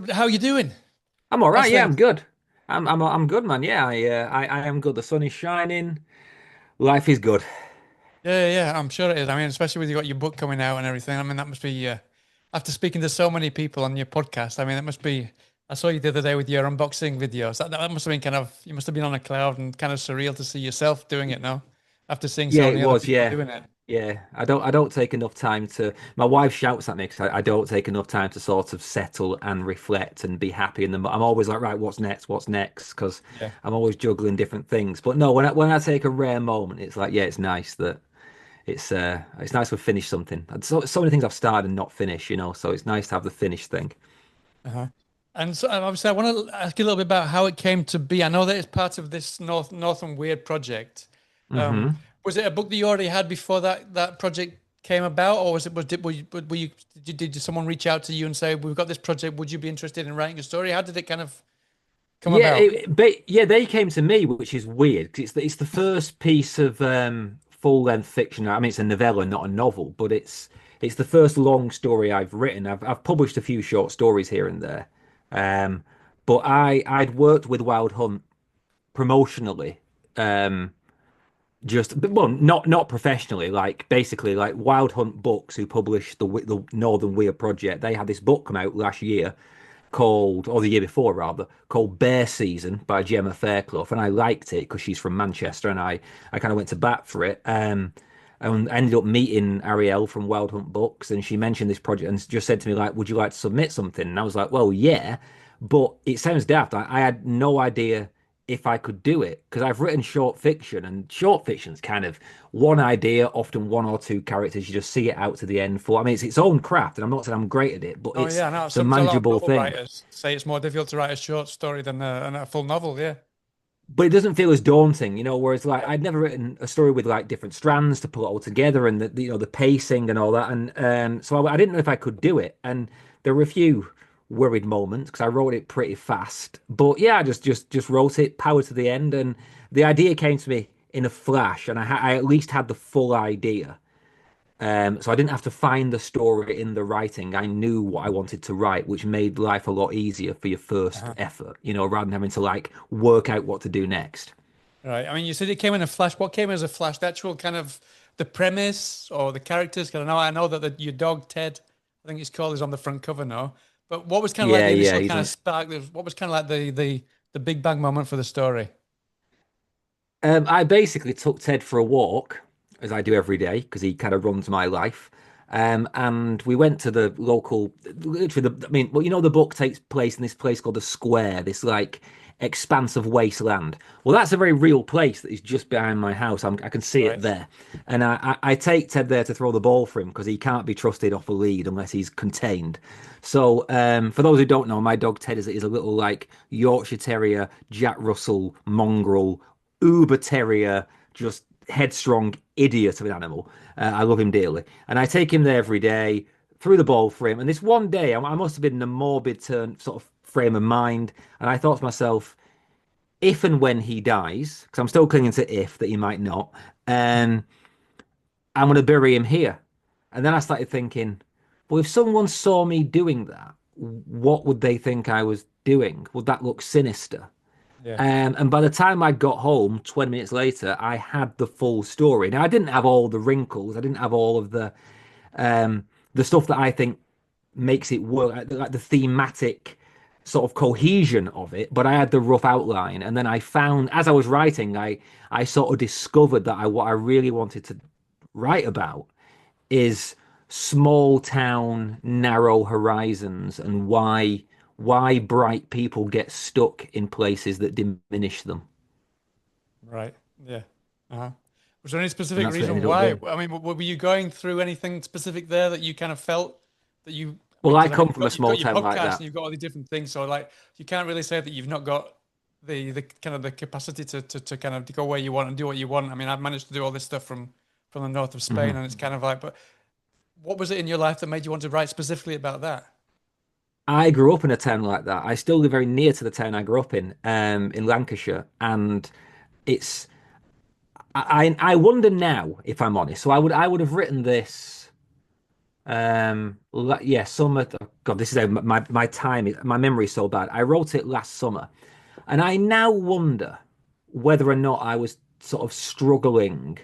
So how are you doing? I'm all How's right. Yeah, I'm things? good. I'm good, man. Yeah, I am good. The sun is shining. Life is good. Yeah, I'm sure it is. I mean, especially with you got your book coming out and everything. I mean, that must be after speaking to so many people on your podcast. I mean, that must be. I saw you the other day with your unboxing videos. That must have been kind of. You must have been on a cloud and kind of surreal to see yourself doing it now, after seeing Yeah, so it many other was. people Yeah, doing it. yeah. I don't take enough time to. My wife shouts at me because I don't take enough time to sort of settle and reflect and be happy in them. I'm always like, right, what's next? What's next? Because Yeah. I'm always juggling different things. But no, when I take a rare moment, it's like, yeah, it's nice that it's nice to finish something. And so many things I've started and not finished, so it's nice to have the finished thing. Uh-huh. And so obviously, I want to ask you a little bit about how it came to be. I know that it's part of this Northern Weird project. Um, Hmm. was it a book that you already had before that project came about, or were you did someone reach out to you and say, "We've got this project. Would you be interested in writing a story?" How did it kind of come Yeah, about? but yeah, they came to me, which is weird because it's the first piece of full length fiction. I mean, it's a novella, not a novel, but it's the first long story I've written. I've published a few short stories here and there, um, but I'd worked with Wild Hunt promotionally, um, just but, well, not professionally. Like basically, like Wild Hunt Books, who published the Northern Weir project, they had this book come out last year called, or the year before rather, called Bear Season by Gemma Fairclough, and I liked it because she's from Manchester, and I kind of went to bat for it. And I ended up meeting Ariel from Wild Hunt Books, and she mentioned this project and just said to me like, "Would you like to submit something?" And I was like, "Well, yeah," but it sounds daft. I had no idea if I could do it because I've written short fiction, and short fiction's kind of one idea, often one or two characters. You just see it out to the end. For I mean, it's its own craft, and I'm not saying I'm great at it, but Oh it's yeah, no. a Some a lot of manageable novel thing. writers say it's more difficult to write a short story than a full novel. Yeah. But it doesn't feel as daunting, whereas like I'd never written a story with like different strands to pull it all together and the pacing and all that. And so I didn't know if I could do it. And there were a few worried moments because I wrote it pretty fast. But yeah, I just wrote it, power to the end, and the idea came to me in a flash, and I at least had the full idea. So I didn't have to find the story in the writing. I knew what I wanted to write, which made life a lot easier for your first Uh-huh. effort, rather than having to like work out what to do next. Right. I mean, you said it came in a flash. What came as a flash? The actual kind of the premise or the characters? Because I know that your dog Ted, I think it's called, is on the front cover now. But what was kind of like Yeah, the yeah, initial he's kind of on. spark? What was kind of like the big bang moment for the story? I basically took Ted for a walk, as I do every day, because he kind of runs my life. And we went to the local, literally, I mean, well, the book takes place in this place called the Square, this like expanse of wasteland. Well, that's a very real place that is just behind my house. I can see it Right. there. And I take Ted there to throw the ball for him because he can't be trusted off a lead unless he's contained. So, for those who don't know, my dog Ted is a little like Yorkshire Terrier, Jack Russell mongrel uber terrier, just headstrong idiot of an animal. I love him dearly, and I take him there every day, threw the ball for him. And this one day, I must have been in a morbid turn sort of frame of mind, and I thought to myself, if and when he dies, because I'm still clinging to if that he might not, um, I'm going to bury him here. And then I started thinking, well, if someone saw me doing that, what would they think I was doing? Would that look sinister? Yeah. And by the time I got home, 20 minutes later, I had the full story. Now, I didn't have all the wrinkles. I didn't have all of the stuff that I think makes it work, like the thematic sort of cohesion of it. But I had the rough outline, and then I found, as I was writing, I sort of discovered that what I really wanted to write about is small town, narrow horizons, and why bright people get stuck in places that diminish them. Right. Yeah. Uh-huh. Was there any And specific that's what it reason ended up why? being. I mean, were you going through anything specific there that you kind of felt that you? Well, I I mean, come from a you've small got your town like podcast that. and you've got all these different things. So like, you can't really say that you've not got the kind of the capacity to kind of go where you want and do what you want. I mean, I've managed to do all this stuff from the north of Spain, Mhm. and it's kind of like, but what was it in your life that made you want to write specifically about that? I grew up in a town like that. I still live very near to the town I grew up in Lancashire, and it's I wonder now if I'm honest. So I would have written this. Yeah, summer. Oh God, this is how my memory is so bad. I wrote it last summer, and I now wonder whether or not I was sort of struggling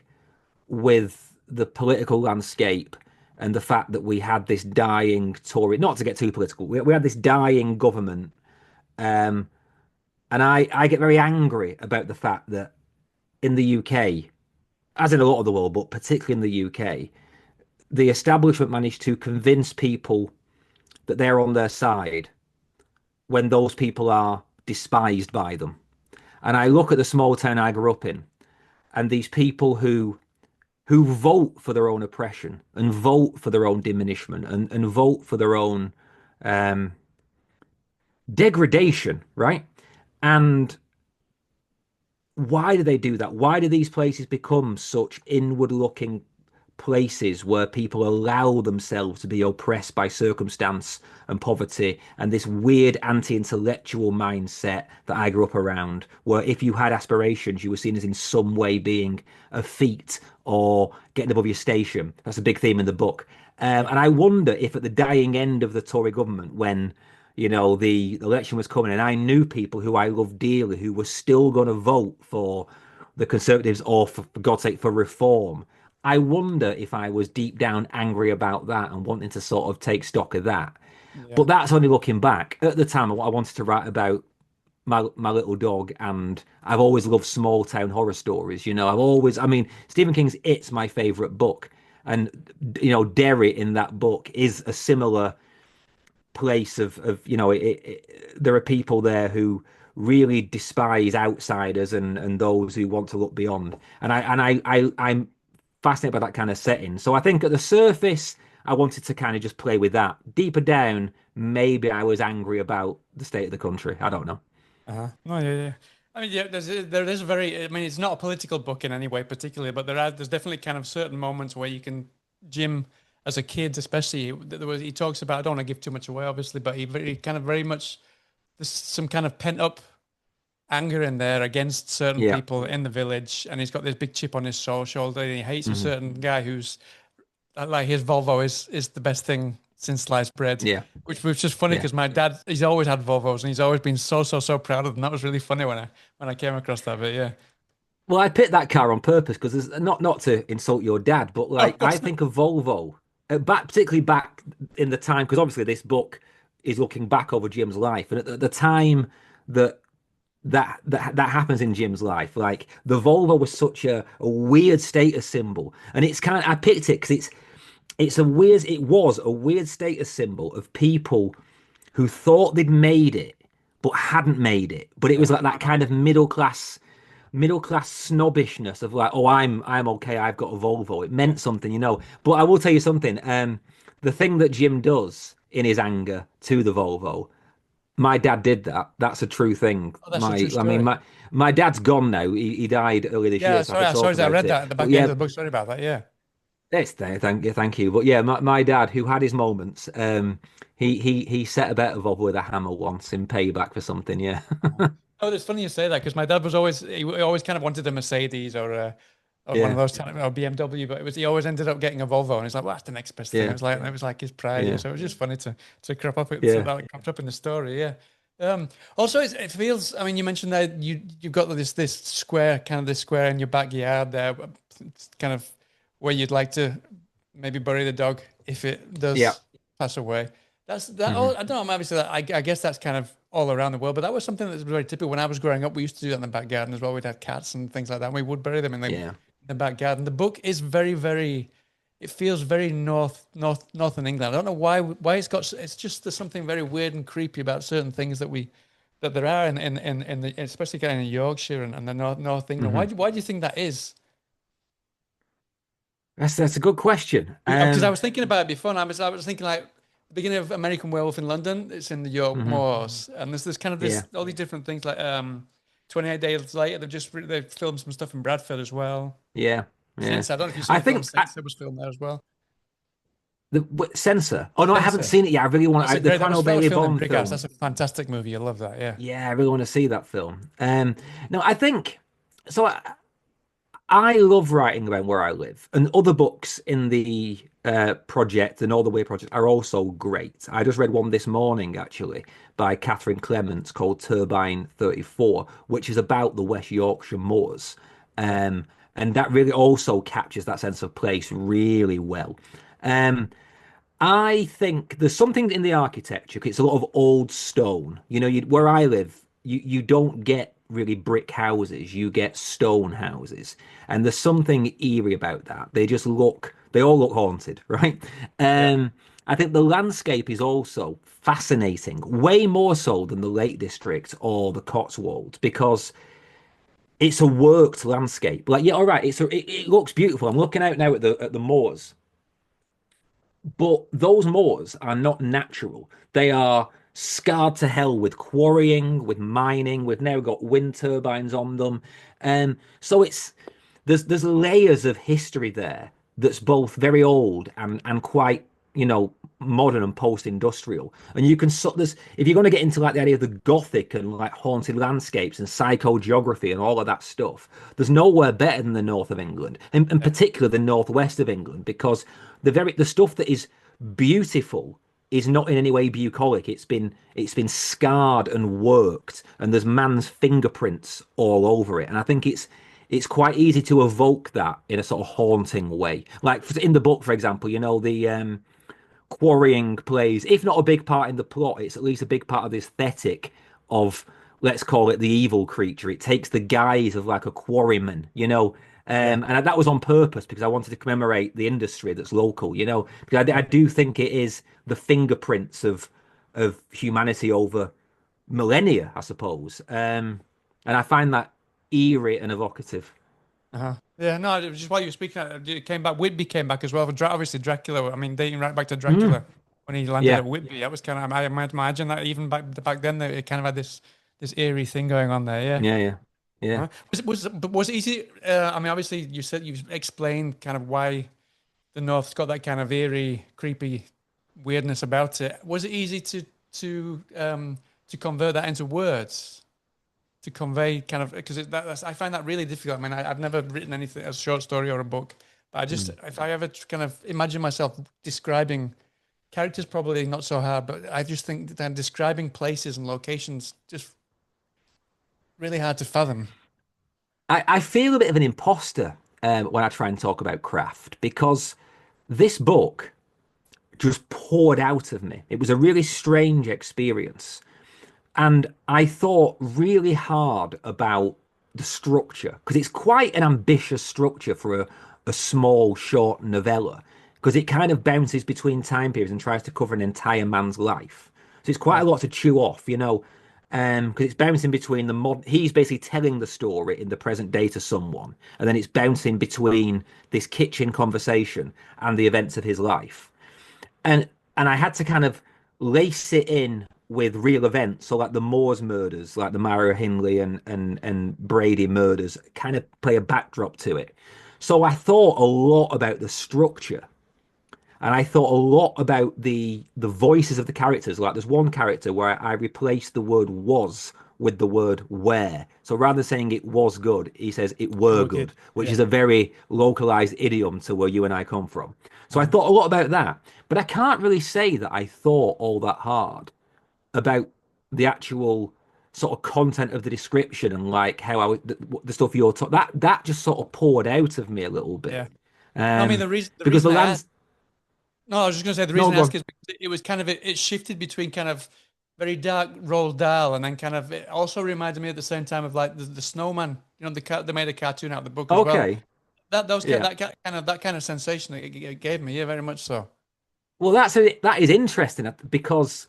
with the political landscape and the fact that we had this dying Tory, not to get too political, we had this dying government. Um, and I get very angry about the fact that in the UK, as in a lot of the world, but particularly in the UK, the establishment managed to convince people that they're on their side when those people are despised by them. And I look at the small town I grew up in, and these people who vote for their own oppression and vote for their own diminishment and vote for their own um, degradation, right? And why do they do that? Why do these places become such inward looking places where people allow themselves to be oppressed by circumstance and poverty and this weird anti-intellectual mindset that I grew up around, where if you had aspirations, you were seen as in some way being a feat or getting above your station. That's a big theme in the book. Yeah. And I wonder if at the dying end of the Tory government, when the election was coming, and I knew people who I loved dearly who were still going to vote for the Conservatives or, for God's sake, for reform. I wonder if I was deep down angry about that and wanting to sort of take stock of that. Yeah. But that's only looking back. At the time, I wanted to write about my little dog, and I've always loved small town horror stories. I mean, Stephen King's It's my favorite book, and Derry in that book is a similar place there are people there who really despise outsiders and those who want to look beyond. I'm fascinated by that kind of setting. So I think at the surface, I wanted to kind of just play with that. Deeper down, maybe I was angry about the state of the country. I don't know. Uh-huh. Oh, yeah, yeah. I mean, yeah, there is a very, I mean, it's not a political book in any way particularly, but there's definitely kind of certain moments where you can, Jim, as a kid, especially, he talks about, I don't want to give too much away, obviously, but he kind of very much, there's some kind of pent up anger in there against certain Yeah. people in the village, and he's got this big chip on his shoulder, and he hates a Hmm. certain guy who's like his Volvo is the best thing since sliced bread. Yeah. Which was just funny Yeah. because my dad, he's always had Volvos and he's always been so proud of them. That was really funny when I came across that bit. Yeah. Well, I picked that car on purpose because there's not to insult your dad, but Oh, like of I course not. think of Volvo particularly back in the time, because obviously this book is looking back over Jim's life, and at the time that that happens in Jim's life, like the Volvo was such a weird status symbol, and it's kind of I picked it because it was a weird status symbol of people who thought they'd made it but hadn't made it, but it was Yeah. like that kind of middle class snobbishness of like, oh, I'm okay, I've got a Volvo. It meant something. But I will tell you something. The thing that Jim does in his anger to the Volvo, my dad did that. That's a true thing. Oh, that's a true I mean, story. my dad's gone now. He died earlier this Yeah, year, so I sorry, could talk I about read it. that at the But back end yeah, of the book. Sorry about that. Yeah. thank you. But yeah, my dad, who had his moments, he set about a Volvo with a hammer once in payback for something. Yeah, Uh-huh. Oh, it's funny you say that because my dad was always he always kind of wanted a Mercedes or one of yeah, those kind of or BMW, but he always ended up getting a Volvo, and he's like, well, that's the next best thing. yeah, It was like his pride. Yeah, yeah, so it was just funny to crop up it so yeah. that cropped up in the story. Yeah. Also, it feels. I mean, you mentioned that you've got this square, kind of this square in your backyard there, it's kind of where you'd like to maybe bury the dog if it Yeah. does pass away. That's that. Oh, Hmm. I don't know. Obviously, I guess that's kind of all around the world, but that was something that was very typical when I was growing up. We used to do that in the back garden as well. We'd have cats and things like that. And we would bury them in Yeah. the back garden. The book is very. It feels very northern England. I don't know why it's got. It's just there's something very weird and creepy about certain things that there are in the especially kind of in Yorkshire and the North England. Hmm. Why do you think that is? That's a good question. Because I was thinking about it before, and I was thinking like the beginning of American Werewolf in London. It's in the York Mhm. Moors, and there's this kind of Yeah, this all these different things like 28 Days Later. They've filmed some stuff in Bradford as well. yeah, yeah. Since I don't know if you've seen I the film think Since it was filmed there as well. Censor. Oh no, I haven't Sensor. seen it yet. I really want the Connell That was Bailey filmed in Bond Briggs. film. That's a fantastic movie. I love that. Yeah. Yeah, I really want to see that film. No, I think so. I love writing about where I live, and other books in the project and all the way projects are also great. I just read one this morning actually by Catherine Clements called Turbine 34, which is about the West Yorkshire moors. Yeah. Um, and that really also captures that sense of place really well. Um, I think there's something in the architecture. 'Cause it's a lot of old stone. Where I live, you don't get really brick houses. You get stone houses, and there's something eerie about that. They all look haunted, right? Yeah. Um, I think the landscape is also fascinating, way more so than the Lake District or the Cotswolds, because it's a worked landscape. Like, yeah, all right, it looks beautiful. I'm looking out now at the moors, but those moors are not natural. They are scarred to hell with quarrying, with mining. We've now got wind turbines on them. So there's layers of history there that's both very old and quite, modern and post-industrial. And you can there's if you're going to get into like the idea of the Gothic and like haunted landscapes and psychogeography and all of that stuff, there's nowhere better than the north of England, and in Yeah. particular the northwest of England, because the stuff that is beautiful is not in any way bucolic. It's been scarred and worked, and there's man's fingerprints all over it. And I think it's quite easy to evoke that in a sort of haunting way. Like in the book, for example, the quarrying plays, if not a big part in the plot, it's at least a big part of the aesthetic of, let's call it, the evil creature. It takes the guise of like a quarryman. Yeah. And that was on purpose because I wanted to commemorate the industry that's local. Because I do think it is the fingerprints of humanity over millennia, I suppose. And I find that eerie and evocative. Uh-huh. Yeah, no, it was just while you were speaking, it came back. Whitby came back as well. Obviously, Dracula. I mean, dating right back to Dracula Mm, when he landed yeah, at Whitby. That was kind of. I might imagine that even back then, that it kind of had this eerie thing going on there. Yeah. yeah, yeah, yeah. Uh-huh. Was it easy? I mean, obviously, you said you explained kind of why the North's got that kind of eerie, creepy weirdness about it. Was it easy to convert that into words? To convey kind of because I find that really difficult. I mean, I've never written anything a short story or a book, but I just Mm. if I ever kind of imagine myself describing characters, probably not so hard, but I just think that describing places and locations just really hard to fathom. I feel a bit of an imposter when I try and talk about craft because this book just poured out of me. It was a really strange experience. And I thought really hard about the structure because it's quite an ambitious structure for a small, short novella because it kind of bounces between time periods and tries to cover an entire man's life. So it's quite Yeah. a lot to chew off. Because it's bouncing between he's basically telling the story in the present day to someone, and then it's bouncing between this kitchen conversation and the events of his life and I had to kind of lace it in with real events. So like the Moors murders, like the Mara Hindley and Brady murders, kind of play a backdrop to it. So I thought a lot about the structure, and I thought a lot about the voices of the characters. Like there's one character where I replaced the word was with the word where. So rather than saying it was good, he says it It were were good. good, which Yeah. is a very localized idiom to where you and I come from. So I Uh-huh. thought a lot about that. But I can't really say that I thought all that hard about the actual sort of content of the description and like how the stuff you're talking that just sort of poured out of me a little bit. Yeah. No, I mean Um, the because reason the I asked. lands No, I was just going to say the no reason I go ask on. is because it was kind of it shifted between kind of very dark Roald Dahl and then kind of it also reminded me at the same time of like the snowman. You know, they made a cartoon out of the book as well. Okay. That those Yeah. that kind of sensation it gave me. Yeah, very much so. Well, that is interesting because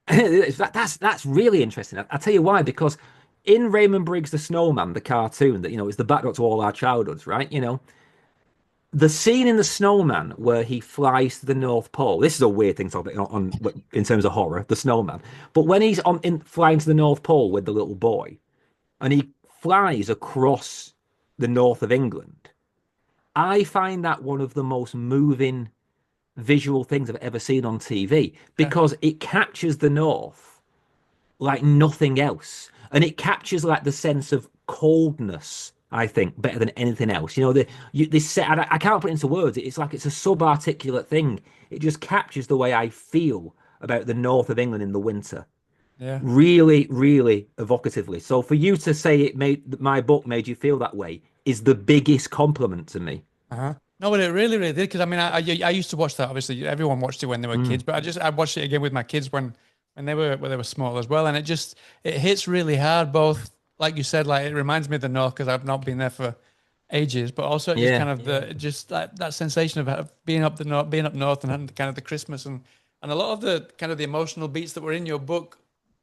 that's really interesting. I'll tell you why. Because in Raymond Briggs the Snowman, the cartoon that is the backdrop to all our childhoods, right? The scene in the Snowman where he flies to the North Pole. This is a weird thing to talk about in terms of horror, the Snowman. But when he's flying to the North Pole with the little boy, and he flies across the north of England, I find that one of the most moving visual things I've ever seen on TV Yeah, because it captures the North like nothing else. And it captures like the sense of coldness, I think, better than anything else. You know, this set, I can't put it into words. It's like it's a sub-articulate thing. It just captures the way I feel about the north of England in the winter. Yeah. Really, really evocatively. So for you to say it made my book made you feel that way is the biggest compliment to me. Uh-huh. No, but it really, really did because I mean, I used to watch that. Obviously, everyone watched it when they were Mm. kids, but I watched it again with my kids when they were small as well, and it hits really hard. Both, like you said, like it reminds me of the North because I've not been there for ages, but also it just Yeah. kind of the just that sensation of being up the north, being up north, and having kind of the Christmas and a lot of the kind of the emotional beats that were in your book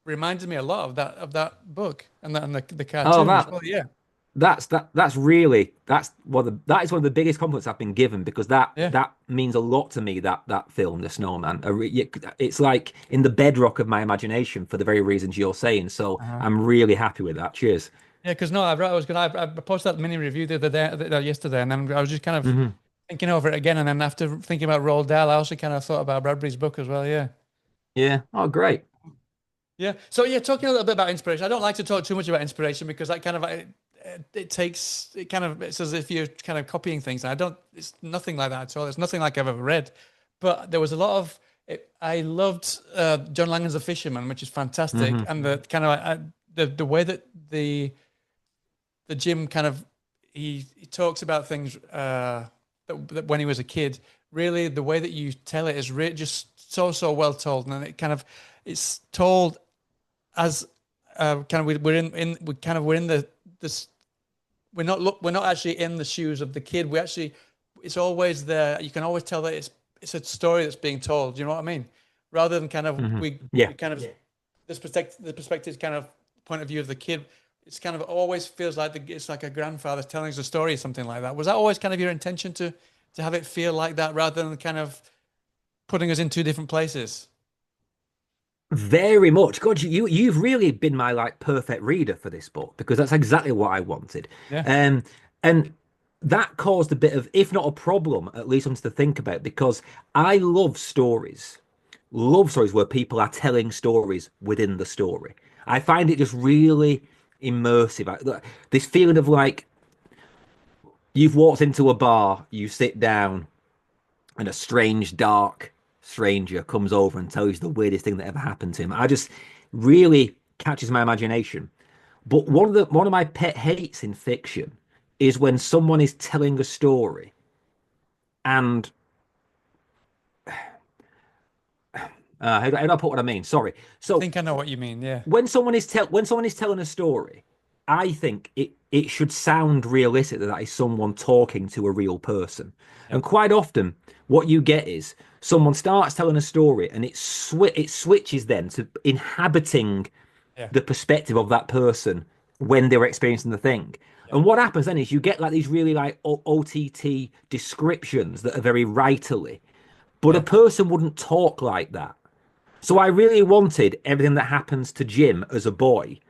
reminded me a lot of that book and the Oh, cartoon as well. Yeah, that's really that is one of the biggest compliments I've been given because yeah. that means a lot to me. That film, The Snowman, it's like in the bedrock of my imagination for the very reasons you're saying. So Uh-huh. I'm really happy with that. Cheers. Yeah, because no, I was gonna. I posted that mini review the other day, yesterday, and then I was just kind of Hmm. thinking over it again, and then after thinking about Roald Dahl, I also kind of thought about Bradbury's book as well. Yeah, Yeah. Oh, great. yeah. So yeah, talking a little bit about inspiration. I don't like to talk too much about inspiration because that kind of it takes it kind of it's as if you're kind of copying things. And I don't. It's nothing like that at all. It's nothing like I've ever read. But there was a lot of. I loved John Langan's The Fisherman, which is fantastic, Hmm. and the kind of the way that the Jim kind of he talks about things that when he was a kid. Really, the way that you tell it is just so well told, and it kind of it's told as kind of we're in we kind of we're in the this we're not actually in the shoes of the kid. We actually it's always there. You can always tell that it's a story that's being told. You know what I mean? Rather than kind of Hmm. Yeah. we kind of the perspective kind of point of view of the kid. It's kind of always feels like it's like a grandfather telling us a story, something like that. Was that always kind of your intention to have it feel like that, rather than kind of putting us in two different places? Very much. God, you've really been my like perfect reader for this book because that's exactly what I wanted. Yeah, Um, and that caused a bit of, if not a problem, at least something to think about because I love stories where people are telling stories within the story. I find it just really immersive. This feeling of like you've walked into a bar, you sit down, and a strange, dark stranger comes over and tells you the weirdest thing that ever happened to him. I just really catches my imagination. But one of my pet hates in fiction is when someone is telling a story and how do I put what I mean? Sorry. I So think I know what you mean. Yeah, when someone is telling a story, I think it should sound realistic that that is someone talking to a real person. yeah, And quite often, what you get is someone starts telling a story, and it switches then to inhabiting yeah, the perspective of that person when they were experiencing the thing. yeah, And what happens then is you get like these really like OTT descriptions that are very writerly, but a yeah. person wouldn't talk like that. So I really wanted everything that happens to Jim as a boy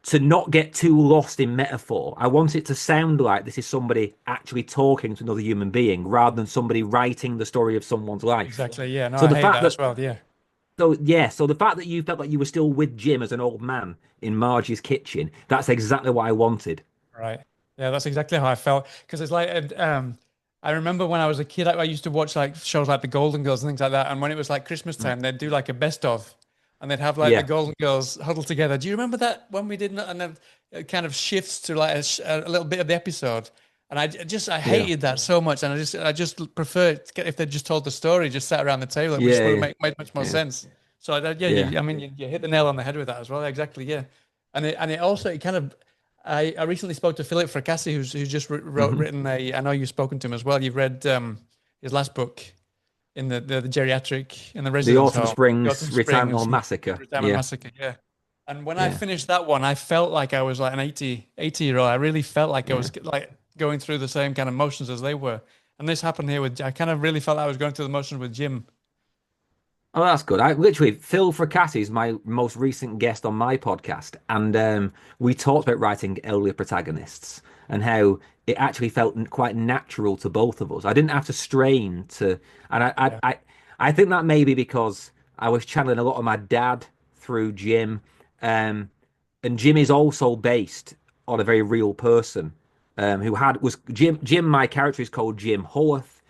to not get too lost in metaphor. I want it to sound like this is somebody actually talking to another human being rather than somebody writing the story of someone's life. Exactly. Yeah. No, So I the hate fact that as that well. Yeah. so the fact that you felt like you were still with Jim as an old man in Margie's kitchen, that's exactly what I wanted. Right. Yeah, that's exactly how I felt. Because it's like, I remember when I was a kid, I used to watch like shows like the Golden Girls and things like that. And when it was like Christmas Mm. time, they'd do like a best of, and they'd have like the Yeah, Golden Girls huddled together. Do you remember that when we did? And then it kind of shifts to like a little bit of the episode. And I yeah, hated that so much. And I just prefer if they just told the story, just sat around the table. It just would have yeah, made much more yeah, sense. So yeah, yeah. I mean, you hit the nail on the head with that as well. Exactly. Yeah. And it also, it kind of, I recently spoke to Philip Fracassi, who's just Hmm. written a. I know you've spoken to him as well. You've read his last book in the geriatric in the The residence Autumn home, the Autumn Springs Springs Retirement Massacre. Retirement Yeah, Massacre. Yeah, and when I yeah, finished that one, I felt like I was like an 80-year old. I really felt like I yeah. was like going through the same kind of motions as they were. And this happened here with. I kind of really felt like I was going through the motions with Jim. Oh, that's good. I literally Phil Fracassi is my most recent guest on my podcast, and we talked about writing elderly protagonists and how it actually felt quite natural to both of us. I didn't have to strain to, and Yeah, I think that may be because I was channeling a lot of my dad through Jim, um, and Jim is also based on a very real person, who had was Jim. Jim, my character is called Jim Howarth.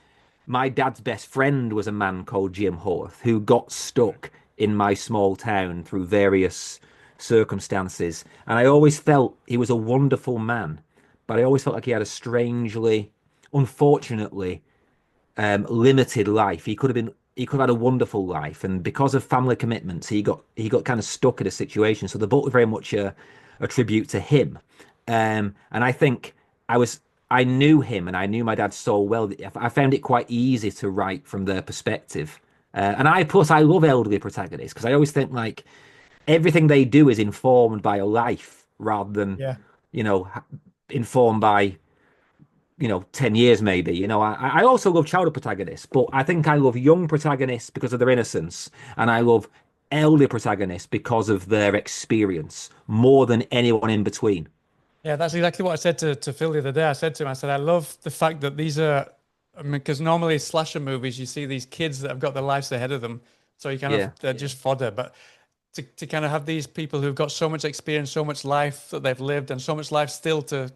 My dad's best friend was a man called Jim Howarth who got stuck in my small town through various circumstances. And I always felt he was a wonderful man, but I always felt like he had a strangely, unfortunately, limited life. He could have had a wonderful life, and because of family commitments, he got kind of stuck in a situation. So the book was very much a tribute to him. And I think I was I knew him and I knew my dad so well that I found it quite easy to write from their perspective. And I plus I love elderly protagonists because I always think like everything they do is informed by a life rather than Yeah. you know informed by 10 years maybe. I also love childhood protagonists, but I think I love young protagonists because of their innocence, and I love elderly protagonists because of their experience more than anyone in between. Yeah, that's exactly what I said to Phil the other day. I said to him, I said, I love the fact that these are, I mean, because normally slasher movies, you see these kids that have got their lives ahead of them. So you kind of, Yeah. they're just fodder. But to kind of have these people who've got so much experience, so much life that they've lived, and so much life still to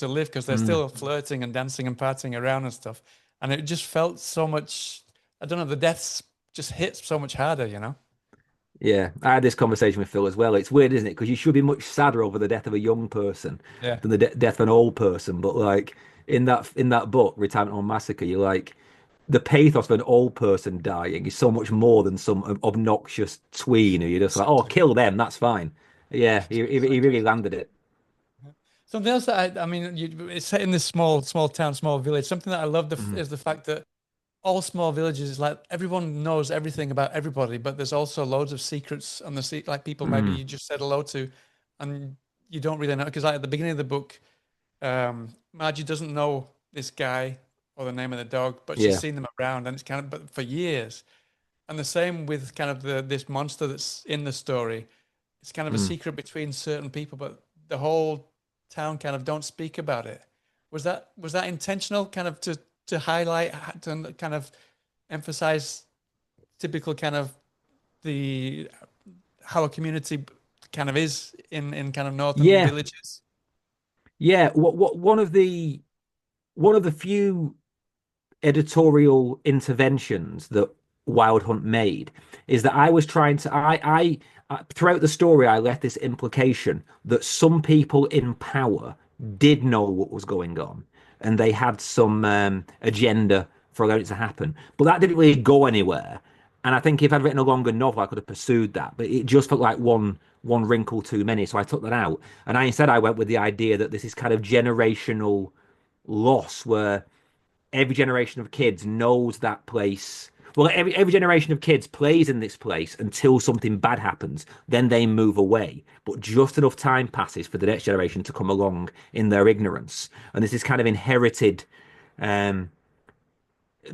live because they're Mm. still flirting and dancing and partying around and stuff. And it just felt so much, I don't know, the deaths just hit so much harder, you know? Yeah, I had this conversation with Phil as well. It's weird, isn't it? Because you should be much sadder over the death of a young person Yeah. than the de death of an old person. But like in that book, Retirement Home Massacre, you're like the pathos of an old person dying is so much more than some obnoxious tween who you're just like, oh, Exactly. kill them, that's fine. Yeah, he Exactly. really landed it. Something else that I mean, it's set in this small town, small village. Something that I love Mhm. is the fact that all small villages is like everyone knows everything about everybody, but there's also loads of secrets on the sea, like people maybe Mm. you just said hello to, and you don't really know because like at the beginning of the book, Margie doesn't know this guy or the name of the dog, but she's Yeah. seen them around, and it's kind of but for years. And the same with kind of this monster that's in the story. It's kind of a Mm. secret between certain people, but the whole town kind of don't speak about it. Was that intentional, kind of to highlight, to kind of emphasize typical kind of the how a community kind of is in kind of northern Yeah. villages? Yeah. What one of the few editorial interventions that Wild Hunt made is that I was trying to throughout the story I left this implication that some people in power did know what was going on and they had some agenda for allowing it to happen, but that didn't really go anywhere. And I think if I'd written a longer novel I could have pursued that, but it just felt like one wrinkle too many, so I took that out. And I went with the idea that this is kind of generational loss where every generation of kids knows that place. Well, every generation of kids plays in this place until something bad happens. Then they move away. But just enough time passes for the next generation to come along in their ignorance. And this is kind of inherited um,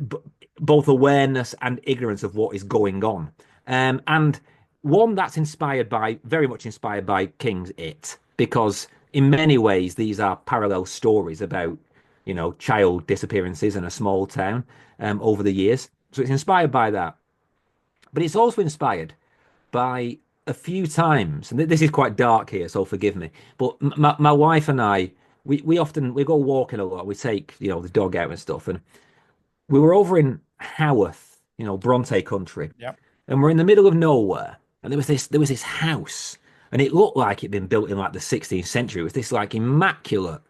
b- both awareness and ignorance of what is going on. And one that's very much inspired by King's It, because in many ways these are parallel stories about, child disappearances in a small town over the years. So it's inspired by that. But it's also inspired by a few times, and this is quite dark here, so forgive me. But my wife and I, we go walking a lot. We take, the dog out and stuff, and we were over in Haworth, Bronte country, Yeah. and we're in the middle of nowhere, and there was this house, and it looked like it'd been built in like the 16th century. It was this like immaculate,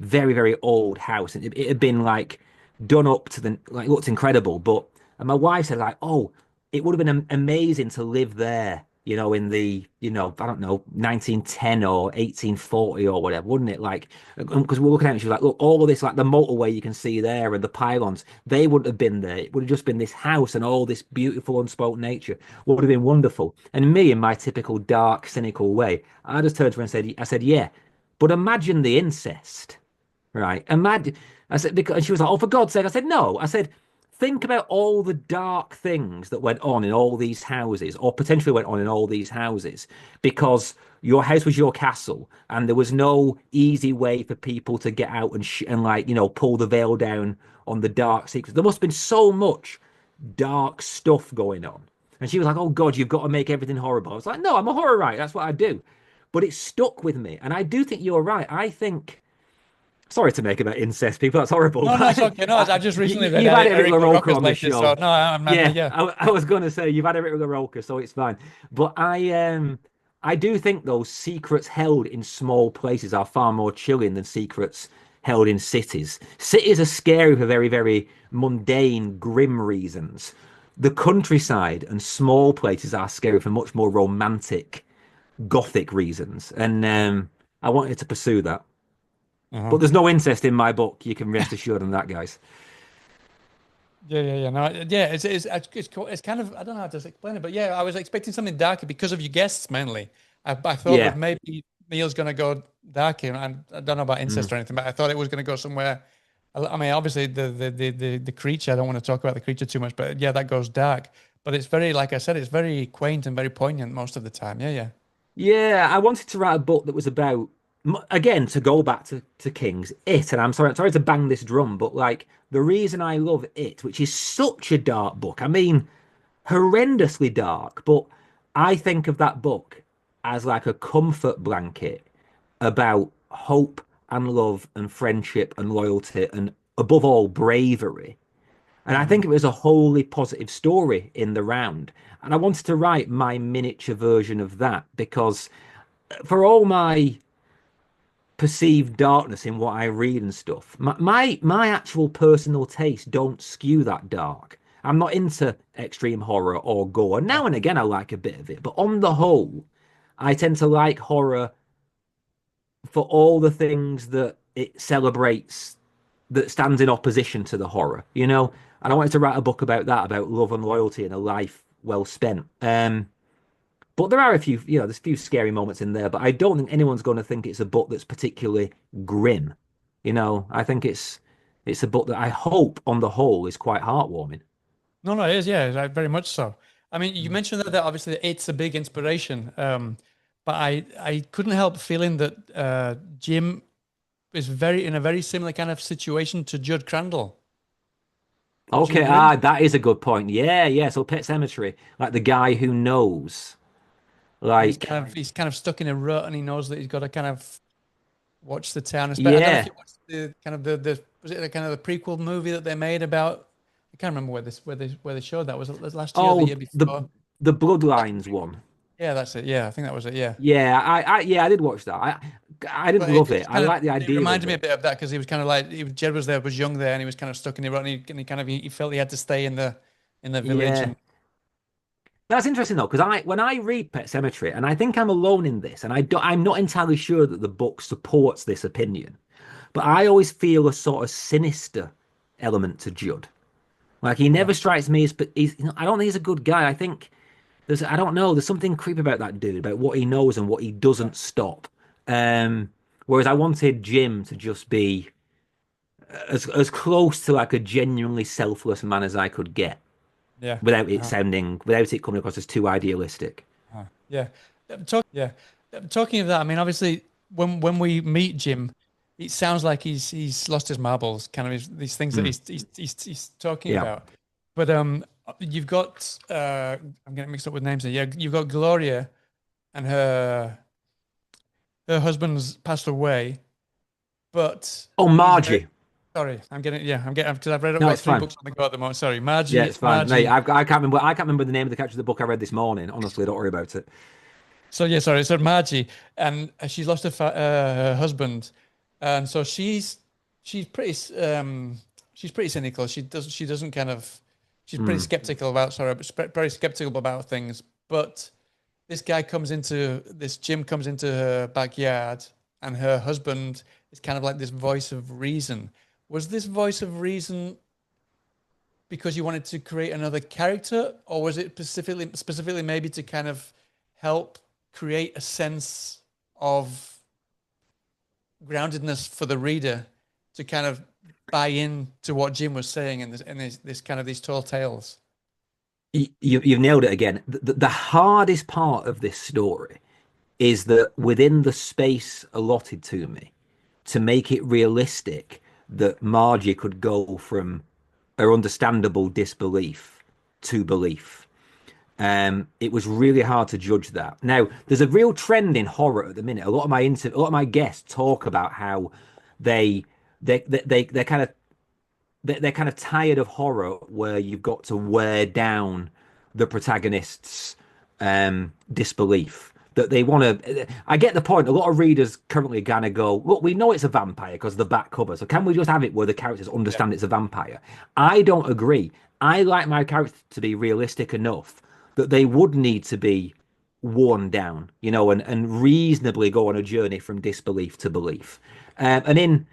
very very old house, and it had been like done up to the like looked incredible. But and my wife said like, oh, it would have been amazing to live there, in the I don't know 1910 or 1840 or whatever, wouldn't it? Like because we're looking at it, she was like, look, all of this like the motorway you can see there and the pylons, they wouldn't have been there. It would have just been this house and all this beautiful unspoken nature would have been wonderful. And me, in my typical dark, cynical way, I just turned to her and said, yeah, but imagine the incest. Right. Imagine, I said, because, and she was like, oh, for God's sake. I said, no. I said, think about all the dark things that went on in all these houses, or potentially went on in all these houses, because your house was your castle, and there was no easy way for people to get out and like, pull the veil down on the dark secrets. There must have been so much dark stuff going on. And she was like, oh God, you've got to make everything horrible. I was like, no, I'm a horror writer. That's what I do. But it stuck with me. And I do think you're right. I think Sorry to make about incest people. That's horrible. No, no, it's But okay. No, I just recently read you've had it a bit Eric LaRocca LaRocca's on this latest, so show. no, Yeah, yeah. I was going to say you've had it a bit LaRocca, so it's fine. But I do think those secrets held in small places are far more chilling than secrets held in cities. Cities are scary for very, very mundane, grim reasons. The countryside and small places are scary for much more romantic, gothic reasons. And I wanted to pursue that. Uh-huh. But there's no incest in my book. You can rest assured on that, guys. Yeah. No, yeah. It's kind of I don't know how to explain it, but yeah, I was expecting something darker because of your guests mainly. I thought that Yeah. maybe Neil's going to go darker, and I don't know about Mm. incest or anything, but I thought it was going to go somewhere. I mean, obviously the creature. I don't want to talk about the creature too much, but yeah, that goes dark. But it's very, like I said, it's very quaint and very poignant most of the time. Yeah. Yeah, I wanted to write a book that was about, again, to go back to King's It, and I'm sorry to bang this drum, but like the reason I love It, which is such a dark book, I mean, horrendously dark, but I think of that book as like a comfort blanket about hope and love and friendship and loyalty and above all bravery. And I Hmm. think it was a wholly positive story in the round. And I wanted to write my miniature version of that because for all my perceived darkness in what I read and stuff, my actual personal taste don't skew that dark. I'm not into extreme horror or gore. Yeah. Now and again, I like a bit of it, but on the whole, I tend to like horror for all the things that it celebrates that stands in opposition to the horror, you know? And I wanted to write a book about that, about love and loyalty and a life well spent. But there are a few, there's a few scary moments in there, but I don't think anyone's going to think it's a book that's particularly grim. I think it's a book that I hope on the whole is quite heartwarming. No, it is. Yeah, like, very much so. I mean, you mentioned that obviously it's a big inspiration, but I couldn't help feeling that Jim is very in a very similar kind of situation to Judd Crandall. Would you Okay, agree? that is a good point. Yeah, yeah. So Pet Cemetery, like the guy who knows, And like, he's kind of stuck in a rut, and he knows that he's got to kind of watch the town. I don't know if yeah. you watched the kind of the was it the kind of the prequel movie that they made about. I can't remember where they showed that. Was it last year or the Oh, year before? the Bloodlines one. Yeah, that's it. Yeah, I think that was it. Yeah. Yeah, I did watch that. I didn't But love it it. just I kind of like the it idea of reminded me a it. bit of that because he was kind of like Jed was young there and he was kind of stuck in the rut and he kind of he felt he had to stay in the village Yeah. and That's interesting though, because when I read Pet Cemetery, and I think I'm alone in this, and I'm not entirely sure that the book supports this opinion, but I always feel a sort of sinister element to Judd. Like he yeah never strikes me as, but I don't think he's a good guy. I think I don't know, there's something creepy about that dude, about what he knows and what he yeah doesn't stop. Um, Whereas I wanted Jim to just be as close to like a genuinely selfless man as I could get yeah uh-huh, without it coming across as too idealistic. yeah. Yeah. Talking of that, I mean, obviously, when we meet Jim, it sounds like he's lost his marbles, kind of these things that Mm, he's talking yeah. about. But you've got I'm getting mixed up with names here. Yeah, you've got Gloria and her husband's passed away, but Oh, he's very Margie. sorry. I'm getting because I've No, got it's three fine. books on the go at the moment. Sorry, Yeah, it's fine. Mate, Margie. I can't remember. I can't remember the name of the character of the book I read this morning. Honestly, don't worry about it. So yeah, sorry. So Margie, and she's lost her husband, and so she's pretty she's pretty cynical. She doesn't kind of she's pretty Mm. skeptical about very skeptical about things. But this Jim comes into her backyard, and her husband is kind of like this voice of reason. Was this voice of reason because you wanted to create another character, or was it specifically maybe to kind of help create a sense of groundedness for the reader to kind of buy in to what Jim was saying in this kind of these tall tales? You've nailed it again. The hardest part of this story is that within the space allotted to me, to make it realistic that Margie could go from her understandable disbelief to belief. It was really hard to judge that. Now, there's a real trend in horror at the minute. A lot of my guests talk about how they they're kind of they're kind of tired of horror where you've got to wear down the protagonist's disbelief. That they want to. I get the point. A lot of readers currently gonna go, look, we know it's a vampire because of the back cover. So can we just have it where the characters Yeah. understand it's a vampire? I don't agree. I like my character to be realistic enough that they would need to be worn down, and reasonably go on a journey from disbelief to belief. And in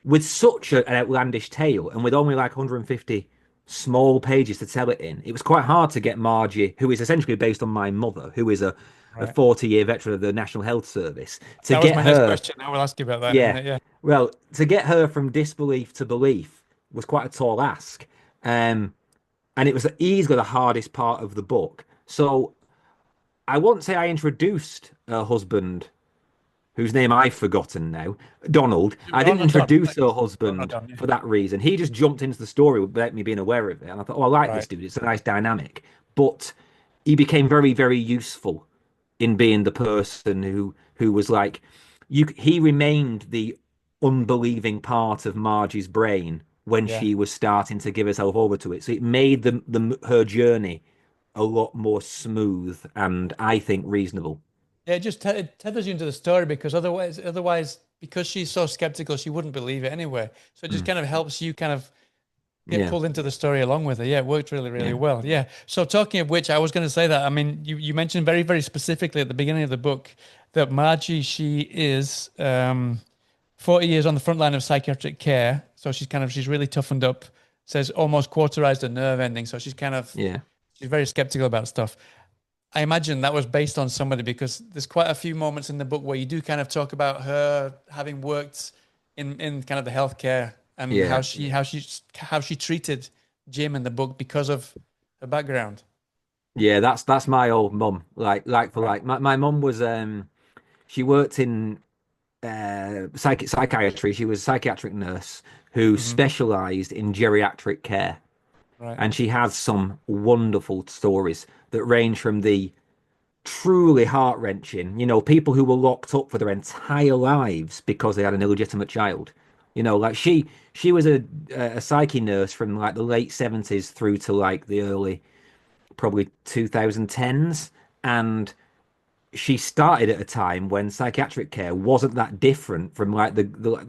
with such an outlandish tale and with only like 150 small pages to tell it in, it was quite hard to get Margie, who is essentially based on my mother, who is a Right. 40-year veteran of the National Health Service, to That was get my next her, question. I will ask you about that in a yeah, minute. Yeah. well, to get her from disbelief to belief was quite a tall ask. And it was easily the hardest part of the book. So I won't say I introduced her husband, whose name I've forgotten now, Donald. I didn't Don, Don, introduce like, her Don, husband Don, yeah. for that reason. He just jumped into the story without me being aware of it. And I thought, oh, I like this Right. dude. It's a nice dynamic. But he became very, very useful in being the person who was like, he remained the unbelieving part of Margie's brain when Yeah. she was starting to give herself over to it. So it made her journey a lot more smooth and I think reasonable. Yeah, it just it tethers you into the story because otherwise, because she's so skeptical, she wouldn't believe it anyway. So it just Mm. kind of helps you kind of get Yeah, pulled into the story along with her. Yeah, it worked really, really yeah, well. Yeah. So talking of which, I was going to say that. I mean, you mentioned very, very specifically at the beginning of the book that Margie, she is 40 years on the front line of psychiatric care. So she's really toughened up. Says almost cauterized a nerve ending. So yeah. she's very skeptical about stuff. I imagine that was based on somebody because there's quite a few moments in the book where you do kind of talk about her having worked in kind of the healthcare and Yeah. how she treated Jim in the book because of her background. Yeah, that's my old mum. Like for Right. like. My mum was she worked in psychiatry. She was a psychiatric nurse who Hmm. specialized in geriatric care. Right. And she has some wonderful stories that range from the truly heart-wrenching, people who were locked up for their entire lives because they had an illegitimate child. Like she was a psyche nurse from like the late 70s through to like the early probably 2010s, and she started at a time when psychiatric care wasn't that different from like the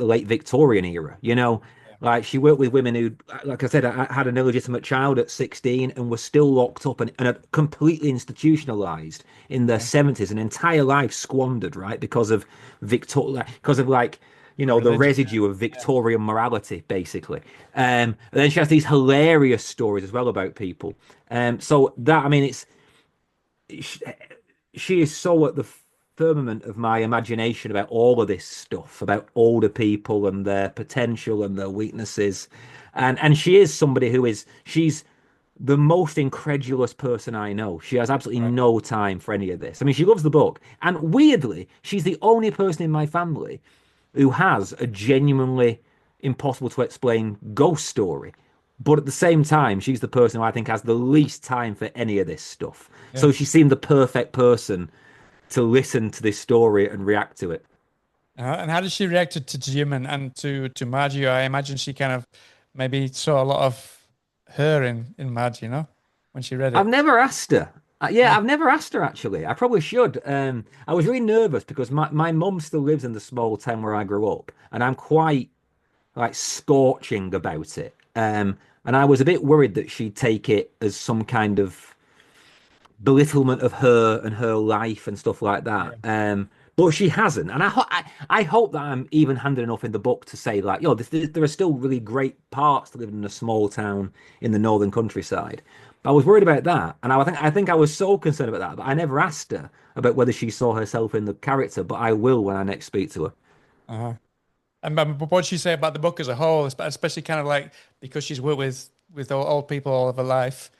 late Victorian era. Yeah. Like she worked with women who, like I said, had an illegitimate child at 16 and were still locked up and are completely institutionalized in their Yeah. 70s, an entire life squandered, right? Because of like, the Religion. residue of Yeah. Victorian morality, basically. And then she has these hilarious stories as well about people. So that, I mean, she, she is so at the firmament of my imagination about all of this stuff, about older people and their potential and their weaknesses. And she is somebody she's the most incredulous person I know. She has absolutely Right. no time for any of this. I mean, she loves the book. And weirdly, she's the only person in my family who has a genuinely impossible to explain ghost story. But at the same time, she's the person who I think has the least time for any of this stuff. Yeah. So she seemed the perfect person to listen to this story and react to it. And how did she react to Jim and to Margie? I imagine she kind of maybe saw a lot of her in Margie, when she read I've it. never asked her. Yeah, Yeah. I've never asked her actually. I probably should. I was really nervous because my mum still lives in the small town where I grew up, and I'm quite like scorching about it. And I was a bit worried that she'd take it as some kind of belittlement of her and her life and stuff like that. Yeah. But she hasn't, and I hope that I'm even-handed enough in the book to say like, there are still really great parts to living in a small town in the northern countryside. But I was worried about that, and I think I was so concerned about that, but I never asked her about whether she saw herself in the character. But I will when I next speak to her. Uh-huh. And but what'd she say about the book as a whole, especially kind of like because she's worked with old people all of her life?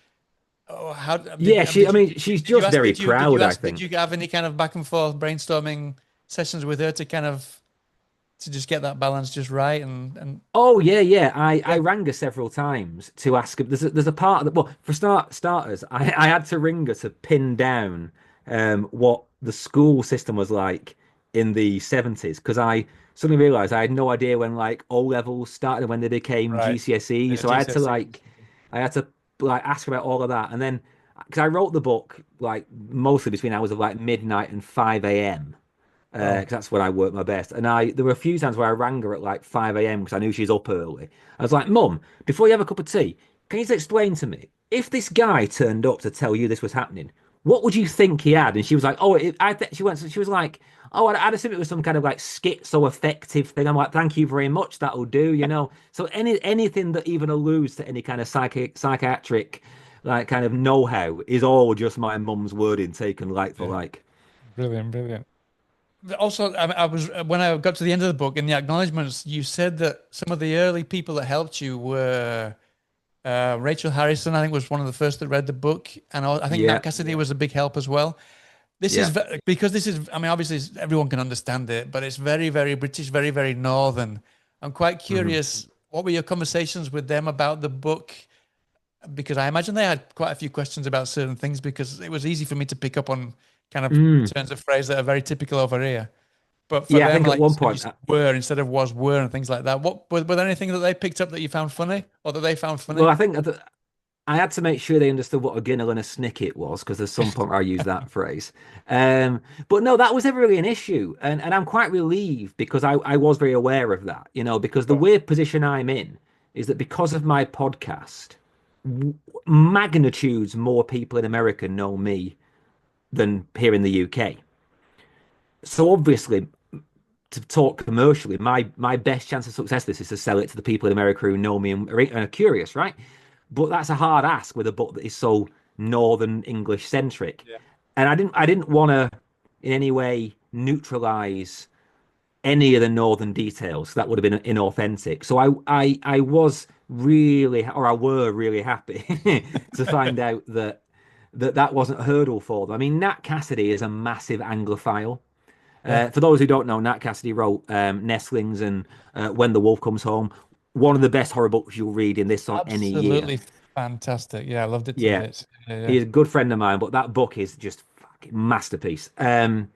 Oh, how Yeah, I mean, she's did you just ask very proud, I did you think. have any kind of back and forth brainstorming sessions with her to kind of to just get that balance just right and Oh yeah, yeah. I yeah, rang her several times to ask her. There's a part of the well, for starters, I had to ring her to pin down what the school system was like in the 70s because I suddenly realized I had no idea when like O levels started and when they became Right. GCSE. Yeah, So GCSE. I had to like ask about all of that. And then because I wrote the book like mostly between hours of like midnight and 5 a.m. Wow. Because that's when I work my best. And there were a few times where I rang her at like 5 a.m. because I knew she's up early. I was like, Mum, before you have a cup of tea, can you just explain to me if this guy turned up to tell you this was happening, what would you think he had? And she was like, oh, she was like, oh, I'd assume it was some kind of like schizoaffective thing. I'm like, thank you very much, that'll do, you know. So anything that even alludes to any kind of psychiatric like kind of know-how is all just my mum's wording taken like for Yeah. like. Brilliant, brilliant. Also, I was when I got to the end of the book in the acknowledgements, you said that some of the early people that helped you were Rachel Harrison. I think was one of the first that read the book, and I think Nat Yeah, Cassidy was a big help as well. This is yeah. because this is. I mean, obviously everyone can understand it, but it's very, very British, very, very northern. I'm quite Hmm. curious. What were your conversations with them about the book? Because I imagine they had quite a few questions about certain things because it was easy for me to pick up on kind of Mm. turns of phrase that are very typical over here. But for Yeah, I them, think at like you one said, point, were instead of was were and things like that. What were there anything that they picked up that you found funny or that they found well, funny? I think that I had to make sure they understood what a Guinness and a Snicket was because there's some point where I use that phrase. But no, that was never really an issue, and I'm quite relieved because I was very aware of that, you know, because the Sure. weird position I'm in is that because of my podcast, magnitudes more people in America know me than here in the UK. So obviously, to talk commercially, my best chance of success this is to sell it to the people in America who know me and are curious, right? But that's a hard ask with a book that is so Northern English centric. Yeah. And I didn't want to in any way neutralize any of the Northern details. That would have been inauthentic. So I was really, or I were really happy to find out that wasn't a hurdle for them. I mean, Nat Cassidy is a massive Anglophile. Yeah. For those who don't know, Nat Cassidy wrote Nestlings and When the Wolf Comes Home. One of the best horror books you'll read in this or any year. Absolutely fantastic. Yeah, I loved it to Yeah, bits. Yeah, yeah. he's a good friend of mine, but that book is just fucking masterpiece. And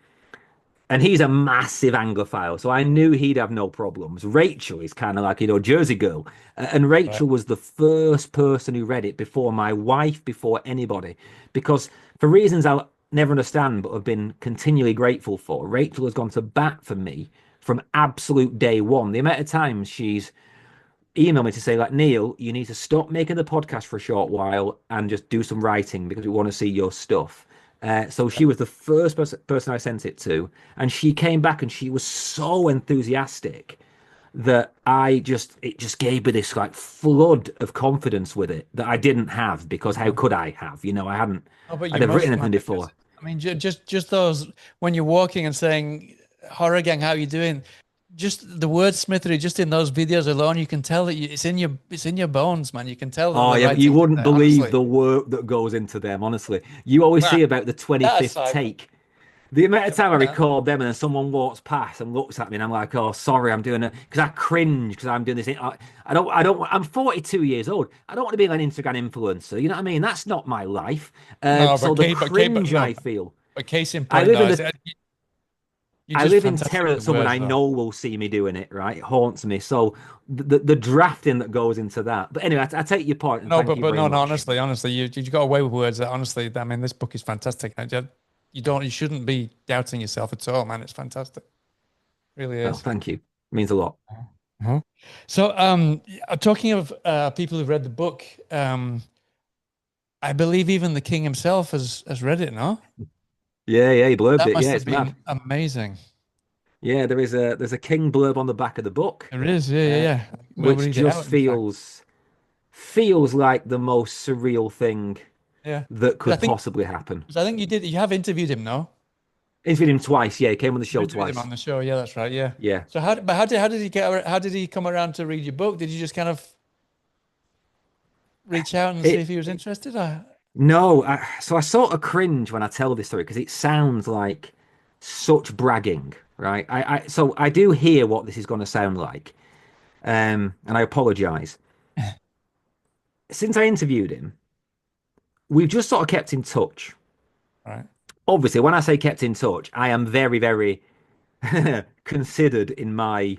he's a massive Anglophile, so I knew he'd have no problems. Rachel is kind of like, you know, Jersey girl. And Right. Rachel was the first person who read it before my wife, before anybody. Because for reasons I'll never understand, but have been continually grateful for, Rachel has gone to bat for me from absolute day one. The amount of times she's emailed me to say, like, Neil, you need to stop making the podcast for a short while and just do some writing because we want to see your stuff. So she was the first person I sent it to, and she came back and she was so enthusiastic that it just gave me this like flood of confidence with it that I didn't have because how Yeah. could I have? You know, Oh, but I'd you never written must, man, anything because before. I mean, just those when you're walking and saying, "Horror gang, how you doing?" Just the wordsmithery, just in those videos alone, you can tell that it's in your bones, man. You can tell that Oh the yeah, but you writing's in wouldn't there. believe Honestly, the work that goes into them, honestly. You always nah, see about the that 25th aside, take. The amount of time I yeah, record them and then someone walks past and looks at me and I'm like, oh, sorry, I'm doing it because I cringe because I'm doing this. I'm 42 years old. I don't want to be like an Instagram influencer. You know what I mean? That's not my life. no, So the but cringe no, I feel, but case in I point, live though, in is the, that you're I just live in fantastic terror that with someone words, I though. know will see me doing it, right? It haunts me. So the drafting that goes into that. But anyway, I take your point and No, thank you but very no, no. much. Honestly, you got away with words that honestly. I mean, this book is fantastic. You shouldn't be doubting yourself at all, man. It's fantastic. Really Well, is. thank you. It means a lot. Uh-huh. So, talking of people who've read the book, I believe even the king himself has read it. No, Yeah, he blurbed that it. must Yeah, have it's mad. been amazing. Yeah, there's a king blurb on the back of the book, There is, yeah, yeah, uh, yeah. We'll which read it just out. In fact, feels like the most surreal thing yeah. that But could possibly happen. I think you did. You have interviewed him, no? Interviewed him twice. Yeah, he came on the You've show interviewed him on twice. the show. Yeah, that's right. Yeah. Yeah. So how did he how did he come around to read your book? Did you just kind of reach out and see if It he was interested? no, so I sort of cringe when I tell this story because it sounds like such bragging, right? So I do hear what this is going to sound like, and I apologize. Since I interviewed him, we've just sort of kept in touch. Right. Obviously, when I say kept in touch, I am very, very considered in my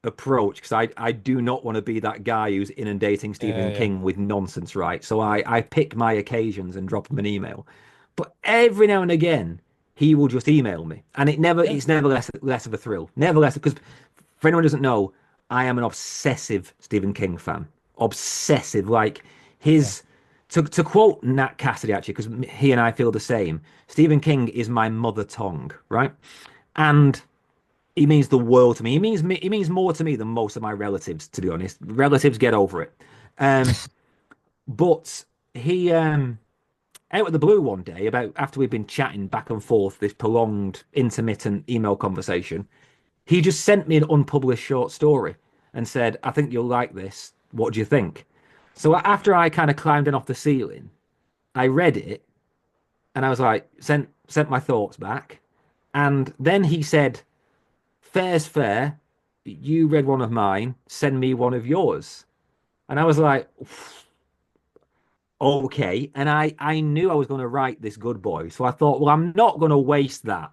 approach because I do not want to be that guy who's inundating Yeah, Stephen yeah, King with nonsense, right? So I pick my occasions and drop him an email. But every now and again, he will just email me, and yeah, it's never less of a thrill, never less because for anyone who doesn't know, I am an obsessive Stephen King fan, obsessive. Like yeah, his to quote Nat Cassidy actually, because he and I feel the same. Stephen King is my mother tongue, right? And he means the world to me. He means more to me than most of my relatives, to be honest. Relatives get over it. Um, but he out of the blue one day, about after we've been chatting back and forth, this prolonged, intermittent email conversation, he just sent me an unpublished short story and said, "I think you'll like this. What do you think?" So after I kind of climbed in off the ceiling, I read it and I was like, sent my thoughts back, and then he said, "Fair's fair. You read one of mine. Send me one of yours." And I was like, okay. And I knew I was going to write this good boy. So I thought, well, I'm not going to waste that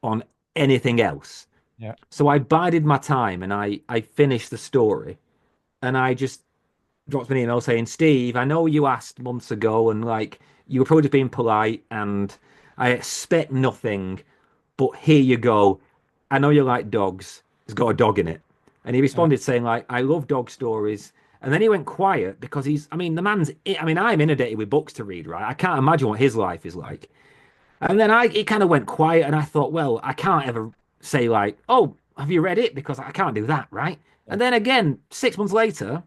on anything else. yeah, So I bided my time and I finished the story. And I just dropped me an email saying, Steve, I know you asked months ago and like you were probably just being polite and I expect nothing, but here you go. I know you like dogs. It's got a dog in it. And he yeah, responded saying, like, I love dog stories. And then he went quiet because I mean, I mean, I'm inundated with books to read, right? I can't imagine what his life is like. And then he kind of went quiet and I thought, well, I can't ever say like, oh, have you read it? Because I can't do that, right? yeah, And then again, 6 months later,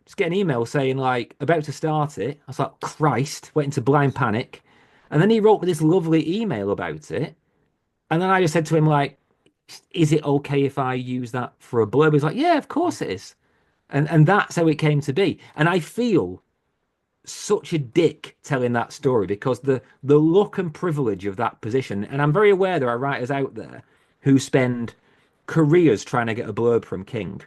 just get an email saying like about to start it. I was like, Christ, went into blind panic. And then he wrote me this lovely email about it. And then I just said to him like, is it okay if I use that for a blurb? He's like, yeah, of course it is. And that's how it came to be. And I feel such a dick telling that story because the luck and privilege of that position, and I'm very aware there are writers out there who spend careers trying to get a blurb from King.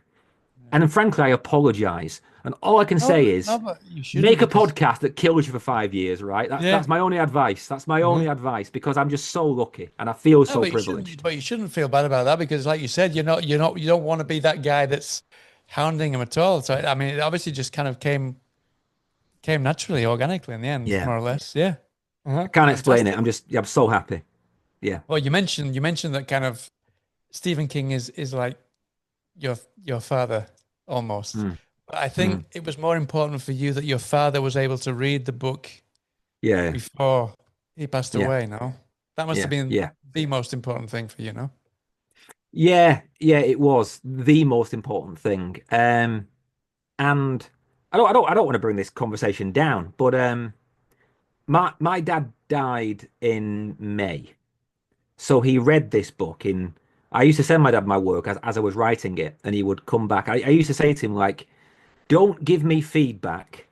yeah. And frankly, I apologize. And all I can say No, is but you shouldn't make a because podcast that kills you for 5 years, right? yeah. That's my only advice. That's my Mhm. only advice because I'm just so lucky and I feel No, so but you shouldn't. privileged. But you shouldn't feel bad about that because, like you said, you don't want to be that guy that's hounding him at all. So, I mean, it obviously just kind of came naturally, organically in the end, Yeah. more or less. Yeah. I can't explain it. Fantastic. I'm so happy. Yeah. Well, you mentioned that kind of Stephen King is like your father almost. Mm, But I mm, think it was more important for you that your father was able to read the book yeah. before he passed Yeah. away, no? That must have Yeah. been Yeah. the most important thing for you, no? Yeah. Yeah. It was the most important thing. And I don't want to bring this conversation down, but my dad died in May. So he read this book in. I used to send my dad my work as I was writing it, and he would come back. I used to say to him, like, don't give me feedback.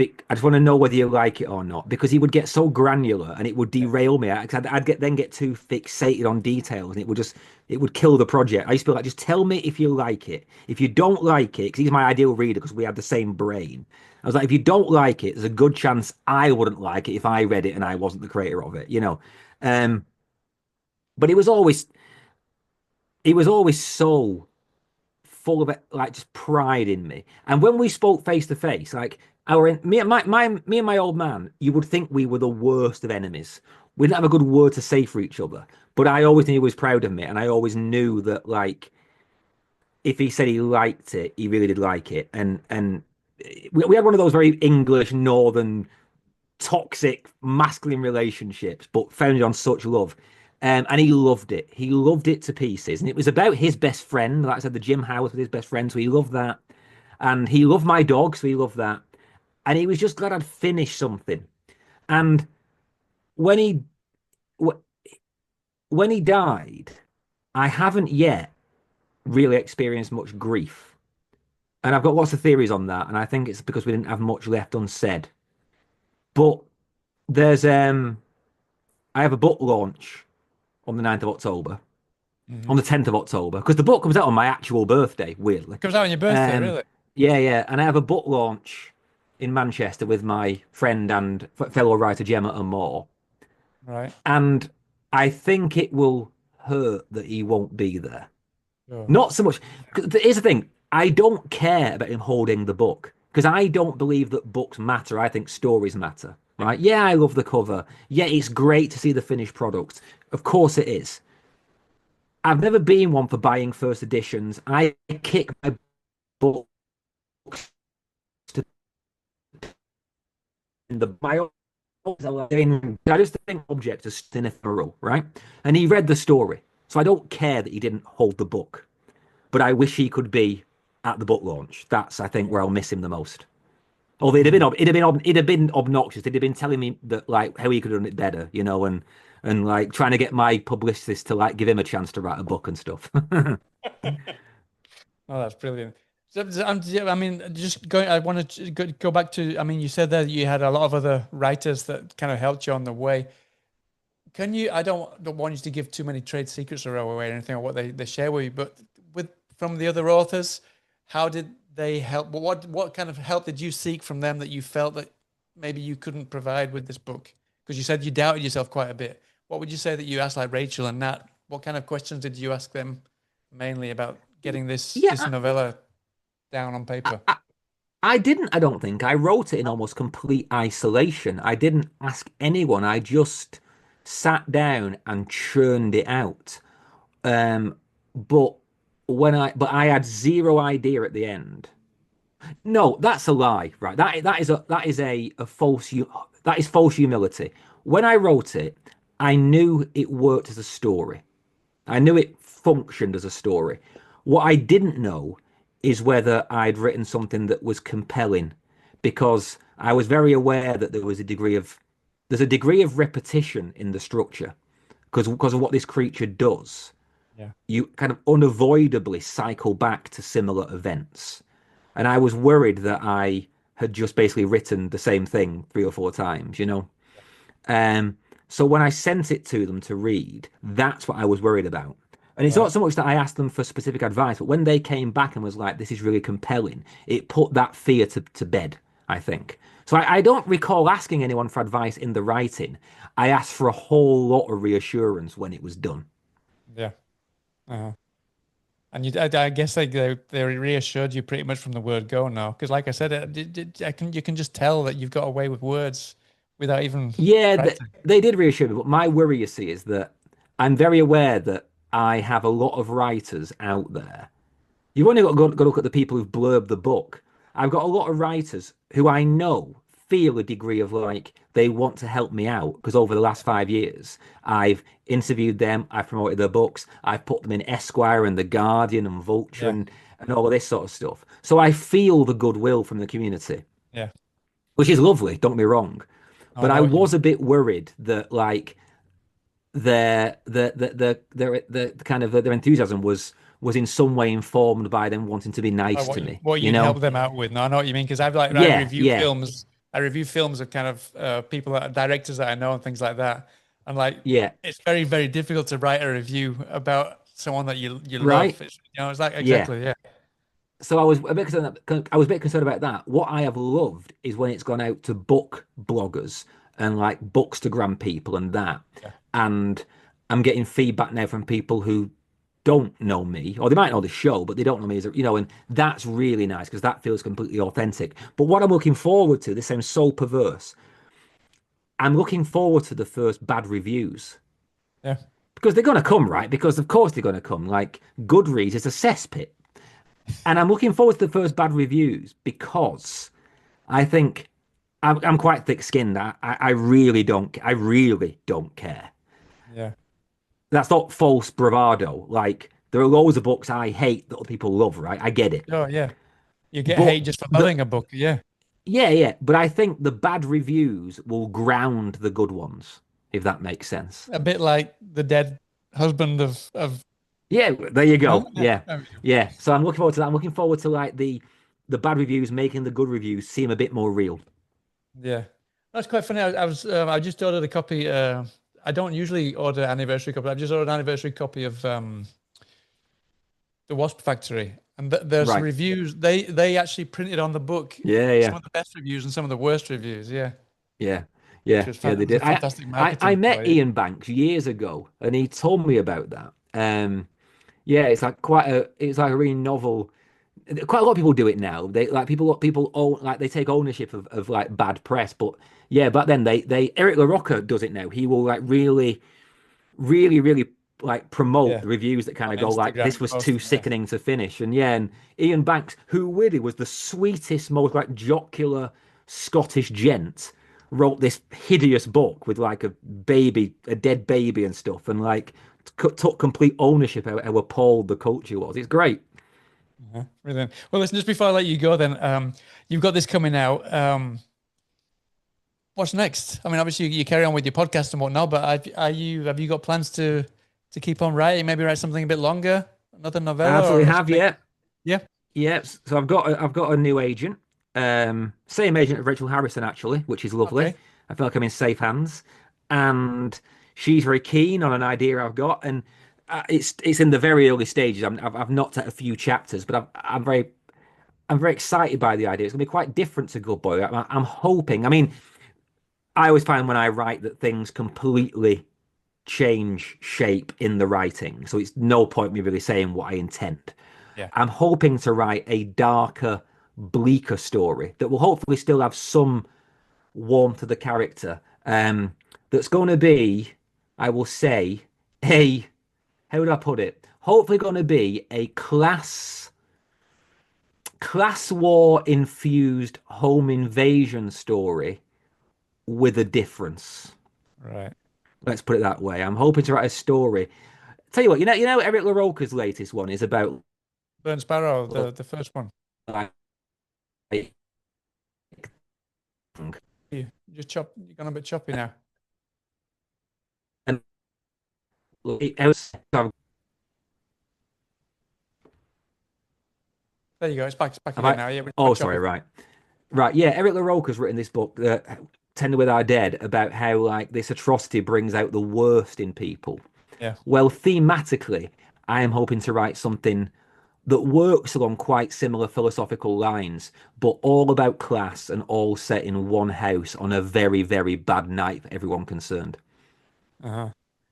I just want to know whether you like it or not, because he would get so granular and it would Yeah. derail me. I'd get too fixated on details, and it would kill the project. I used to be like, just tell me if you like it. If you don't like it, because he's my ideal reader, because we had the same brain. I was like, if you don't like it, there's a good chance I wouldn't like it if I read it and I wasn't the creator of it, you know. Um, but it was always so full of like just pride in me. And when we spoke face to face, like me and my old man, you would think we were the worst of enemies. We didn't have a good word to say for each other. But I always knew he was proud of me, and I always knew that like if he said he liked it, he really did like it. And we had one of those very English northern toxic masculine relationships, but founded on such love. And he loved it. He loved it to pieces. And it was about his best friend. Like I said, the gym house with his best friend. So he loved that. And he loved my dog. So he loved that. And he was just glad I'd finished something. And when he when he died, I haven't yet really experienced much grief. And I've got lots of theories on that. And I think it's because we didn't have much left unsaid. But there's I have a book launch on the 9th of October, Hmm. on the 10th of October, because the book comes out on my actual birthday, weirdly. Comes out on your birthday, Um, really? yeah, yeah. And I have a book launch in Manchester with my friend and fellow writer Gemma and Moore. Right. And I think it will hurt that he won't be there. Oh, Not so much. 'Cause here's the thing. I don't care about him holding the book because I don't believe that books matter. I think stories matter, right? Yeah, I love the cover. Yeah, it's great to see the finished product. Of course it is. I've never been one for buying first editions. I kick my books to the my I just think object is ephemeral, right? And he read the story, so I don't care that he didn't hold the book. But I wish he could be at the book launch. That's, I think, where I'll miss him the most. Although mm. it'd have been obnoxious. It'd have been telling me that like how he could have done it better, and like trying to get my publicist to like give him a chance to write a book and stuff. Oh, that's brilliant. I mean, just going, I want to go back to, I mean, you said that you had a lot of other writers that kind of helped you on the way. Can you, I don't want you to give too many trade secrets away or anything or what they share with you, but with from the other authors, how did they help? What kind of help did you seek from them that you felt that maybe you couldn't provide with this book? Because you said you doubted yourself quite a bit. What would you say that you asked like Rachel and Nat? What kind of questions did you ask them mainly about getting this Yeah, novella down on I, paper? I, I didn't. I don't think I wrote it in almost complete isolation. I didn't ask anyone. I just sat down and churned it out. Um, but but I had zero idea at the end. No, that's a lie, right? That is false humility. When I wrote it, I knew it worked as a story. I knew it functioned as a story. What I didn't know is whether I'd written something that was compelling, because I was very aware that there's a degree of repetition in the structure because of what this creature does. Yeah. You kind of unavoidably cycle back to similar events. And I was worried that I had just basically written the same thing 3 or 4 times. Um, so when I sent it to them to read, that's what I was worried about. And it's Right. not so much that I asked them for specific advice, but when they came back and was like, this is really compelling, it put that fear to bed, I think. So I don't recall asking anyone for advice in the writing. I asked for a whole lot of reassurance when it was done. Yeah. Uh-huh. And I guess they reassured you pretty much from the word go now, because like I said, you can just tell that you've got away with words without even Yeah, writing. they did reassure me, but my worry, you see, is that I'm very aware that I have a lot of writers out there. You've only got to go look at the people who've blurbed the book. I've got a lot of writers who I know feel a degree of like they want to help me out because over the last 5 years, I've interviewed them, I've promoted their books, I've put them in Esquire and The Guardian and Vulture Yeah. and all of this sort of stuff. So I feel the goodwill from the community, Yeah. which is lovely, don't get me wrong. I But I know what you was mean. a bit worried that like their kind of their enthusiasm was in some way informed by them wanting to be Like nice to me, what you you'd know? help them out with. No, I know what you mean because I Yeah, review yeah, films. I review films of kind of people that are directors that I know and things like that. And like yeah, it's very difficult to write a review about someone that you love. right? It's like Yeah. exactly, yeah. So I was a bit concerned, I was a bit concerned about that. What I have loved is when it's gone out to book bloggers and like bookstagram people and that. Yeah. And I'm getting feedback now from people who don't know me, or they might know the show, but they don't know me and that's really nice because that feels completely authentic. But what I'm looking forward to, this sounds so perverse. I'm looking forward to the first bad reviews Yeah. because they're going to come, right? Because of course they're going to come. Like Goodreads is a cesspit. And I'm looking forward to the first bad reviews because I think I'm quite thick-skinned. I really don't care. Yeah. That's not false bravado. Like there are loads of books I hate that other people love, right? I get it. Oh yeah. You get But hate just for the loving a book. Yeah. yeah, yeah. But I think the bad reviews will ground the good ones, if that makes sense. A bit like the dead husband of Yeah, there you no? go. Yeah. Yeah, There we go. yeah. So I'm looking forward to that. I'm looking forward to like the bad reviews making the good reviews seem a bit more real. Yeah. That's quite funny. I just ordered a copy. I don't usually order anniversary copy. I've just ordered an anniversary copy of The Wasp Factory. And there's Right. reviews. They actually printed on the book Yeah, some yeah. of the best reviews and some of the worst reviews. Yeah. Yeah, Which yeah, was yeah, they it was a did. fantastic I marketing met ploy. Ian Banks years ago, and he told me about that. Yeah, it's like a really novel. Quite a lot of people do it now. They like people own like they take ownership of like bad press. But yeah, back then they Eric LaRocca does it now. He will like really like promote Yeah. the reviews that kind On of go like Instagram this was too posting, yeah. sickening to finish. And yeah, and Ian Banks, who really was the sweetest, most like jocular Scottish gent, wrote this hideous book with like a dead baby and stuff, and like took complete ownership of how appalled the culture was. It's great. Brilliant. Well, listen, just before I let you go, then, you've got this coming out. What's next? I mean, obviously you carry on with your podcast and whatnot, but have you got plans to keep on writing? Maybe write something a bit longer, another I novella absolutely or have, something? yeah. Yeah. Yes, so I've got a new agent. Same agent as Rachel Harrison actually, which is lovely. Okay. I feel like I'm in safe hands, and she's very keen on an idea I've got, and it's in the very early stages. I've knocked out a few chapters, but I'm very excited by the idea. It's gonna be quite different to Good Boy. I'm hoping. I mean, I always find when I write that things completely change shape in the writing, so it's no point me really saying what I intend. Yeah. I'm hoping to write a darker, bleaker story that will hopefully still have some warmth to the character. That's going to be, I will say, a how would I put it? Hopefully, going to be a class war infused home invasion story with a difference. Right. Let's put it that way. I'm hoping to write a story. Tell you what, you know, Eric LaRocca's latest one is about Burn Sparrow, the first one. like You just chop. You're gone a bit choppy now. and it was There you go. It's back have again I? now. Yeah, but Oh, choppy. sorry, right, right. Yeah, Eric LaRocca's written this book, Tender with Our Dead, about how like this atrocity brings out the worst in people. Yeah. Well, thematically, I am hoping to write something that works along quite similar philosophical lines, but all about class and all set in one house on a very bad night for everyone concerned. Uh-huh.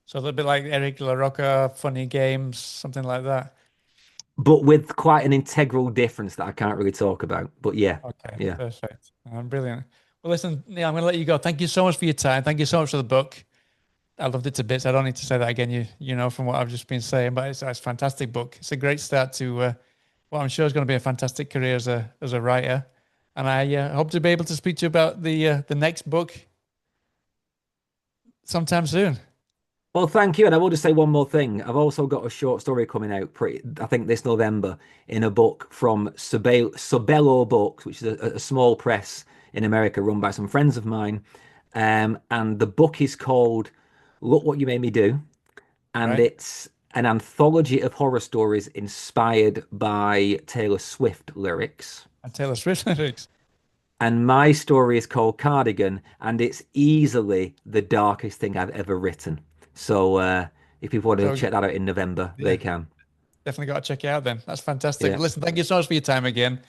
So a little bit like Eric LaRocca, funny games, something like that. But with quite an integral difference that I can't really talk about. But yeah, Okay, yeah, perfect. Brilliant. Well, listen, Neil, I'm going to let you go. Thank you so much for your time. Thank you so much for the book. I loved it to bits. I don't need to say that again. You know from what I've just been saying, but it's a fantastic book. It's a great start to what I'm sure is going to be a fantastic career as a writer. And I hope to be able to speak to you about the next book sometime soon. well, thank you. And I will just say one more thing. I've also got a short story coming out I think this November in a book from Sobello Books, which is a small press in America run by some friends of mine. And the book is called Look What You Made Me Do. And Right? it's an anthology of horror stories inspired by Taylor Swift lyrics. And Taylor Swift lyrics. And my story is called Cardigan, and it's easily the darkest thing I've ever written. So if people want to So check that out in November, yeah, they can. definitely got to check it out then. That's fantastic. Yeah. Listen, thank you so much for your time again.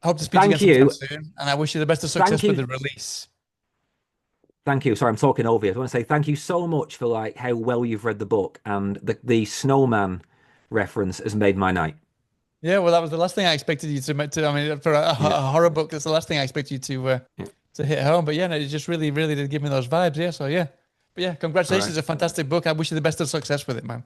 I hope to speak to you again Thank sometime you. soon, and I wish you the best of Thank success with you. the release. Thank you. Sorry, I'm talking over you. I want to say thank you so much for like how well you've read the book, and the snowman reference has made my night. Yeah, well, that was the last thing I expected you to make. I mean, for Yeah. a horror book, that's the last thing I expect you Yeah. to hit home. But yeah, no, it just really did give me those vibes. Yeah, so yeah, but yeah, All congratulations! right. It's a fantastic book. I wish you the best of success with it, man.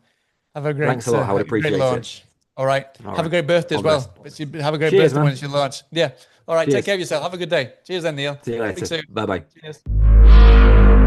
Thanks a lot. I would Have a great appreciate it. launch. All right, All have a right. great birthday All as the best. well. Have a great Cheers, birthday when man. it's your launch. Yeah. All right, take Cheers. care of yourself. Have a good day. Cheers, then, Neil. See you Speak later. soon. Bye bye. Cheers.